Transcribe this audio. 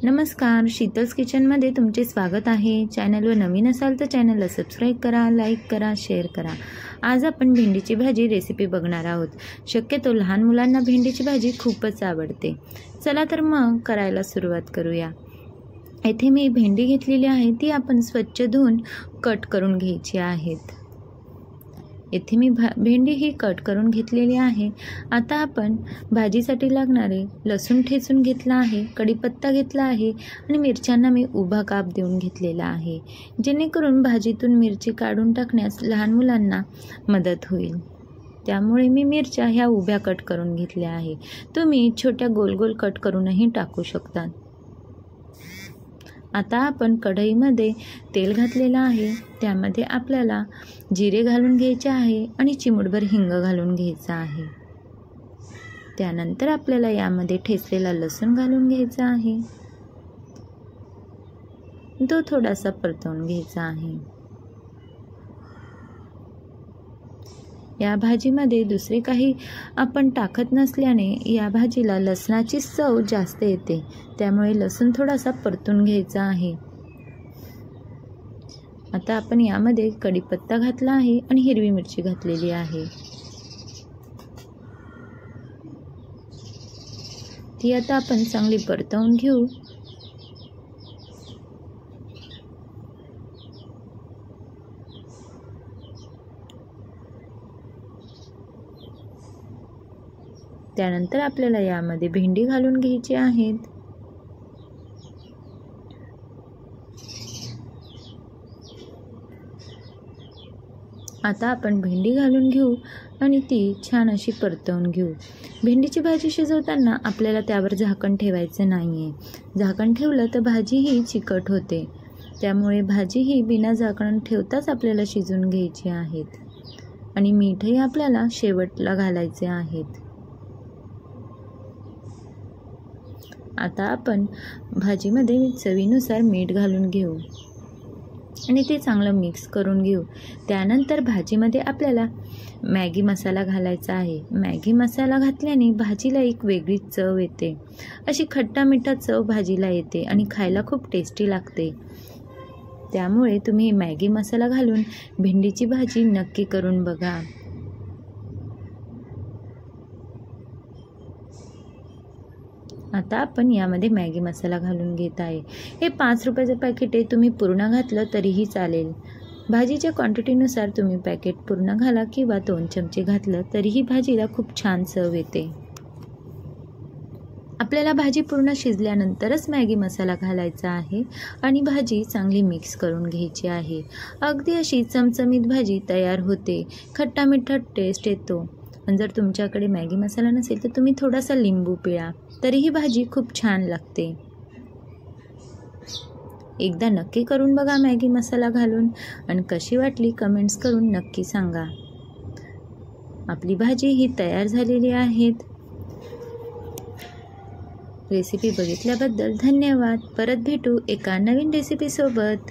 नमस्कार, शीतल्स किचनमध्ये तुमचे स्वागत आहे। चॅनलवर नवीन असाल तर चॅनलला सबस्क्राईब करा, लाईक करा, शेअर करा। आज आपण भेंडीची भाजी रेसिपी बघणार आहोत। शक्यतो लहान मुलांना भेंडीची भाजी खूपच आवडते। चला तर मग करायला सुरुवात करूया। येथे मी भेंडी घेतलेली आहे, ती आपण स्वच्छ धुवून कट करून घ्यायची आहेत। येथे मी भेंडी ही कट करून घेतलेली आहे। आता आपण भाजीसाठी लागणारे लसूण ठेचून घेतला आहे, कढीपत्ता घेतला आहे आणि मिरच्यांना मी उभा काप देऊन घेतलेला आहे, जेणेकरून भाजीतून मिरची काढून टाकण्यास लहान मुलांना मदत होईल। त्यामुळे मी मिरच्या ह्या उभ्या कट करून घेतल्या आहे। तुम्ही छोट्या गोल गोल कट करूनही टाकू शकता। आता आपण कढईमध्ये तेल घातलेलं आहे, त्यामध्ये आपल्याला जिरे घालून घ्यायचे आहे आणि चिमूटभर हिंग घालून घ्यायचा आहे। त्यानंतर आपल्याला यामध्ये ठेचलेला लसूण घालून घ्यायचा आहे, तो थोडासा परतवून घ्यायचा आहे। या भाजीमध्ये दुसरे काही आपण टाकत नसल्याने या भाजीला लसणाची चव जास्त येते, त्यामुळे लसूण थोडासा परतून घ्यायचा आहे। आता आपण यामध्ये कढीपत्ता घातला आहे आणि हिरवी मिरची घातलेली आहे, ती आता आपण चांगली परतवून घेऊ। त्यानंतर आपल्याला यामध्ये भेंडी घालून घ्यायची आहेत। आता आपण भेंडी घालून घेऊ आणि ती छान अशी परतवून घेऊ। भेंडीची भाजी शिजवताना आपल्याला त्यावर झाकण ठेवायचं नाहीये। झाकण ठेवलं तर भाजी ही चिकट होते, त्यामुळे भाजी ही बिना झाकण ठेवताच आपल्याला शिजवून घ्यायची आहेत आणि मीठही आपल्याला शेवटला घालायचे आहेत। आता आपण भाजीमध्ये चवीनुसार मीठ घालून घेऊ आणि ते चांगलं मिक्स करून घेऊ। त्यानंतर भाजीमध्ये आपल्याला मॅगी मसाला घालायचा आहे। मॅगी मसाला घातल्याने भाजीला एक वेगळी चव येते, अशी खट्टा मिठा चव भाजीला येते आणि खायला खूप टेस्टी लागते। त्यामुळे तुम्ही मॅगी मसाला घालून भेंडीची भाजी नक्की करून बघा। आता आपण यामध्ये मॅगी मसाला घालून घेत आहे। हे 5 रुपयाचं पॅकेट आहे, तुम्ही पूर्ण घातलं तरीही चालेल। भाजीच्या क्वांटिटीनुसार तुम्ही पॅकेट पूर्ण घाला किंवा 2 चमचे घातलं तरीही भाजीला खूप छान चव येते। आपल्याला भाजी पूर्ण शिजल्यानंतरच मॅगी मसाला घालायचा आहे आणि भाजी चांगली मिक्स करून घ्यायची आहे। अगदी अशी चमचमीत भाजी तयार होते, खट्टा मिठा टेस्ट येतो। पण जर तुमच्याकडे मॅगी मसाला नसेल तर तुम्ही थोडासा लिंबू पिळा, तरीही भाजी खूप छान लागते। एकदा नक्की करून बघा मॅगी मसाला घालून आणि कशी वाटली कमेंट्स करून नक्की सांगा। आपली भाजी ही तयार झालेली आहे। रेसिपी बघितल्याबद्दल धन्यवाद। परत भेटू एका नवीन रेसिपी सोबत।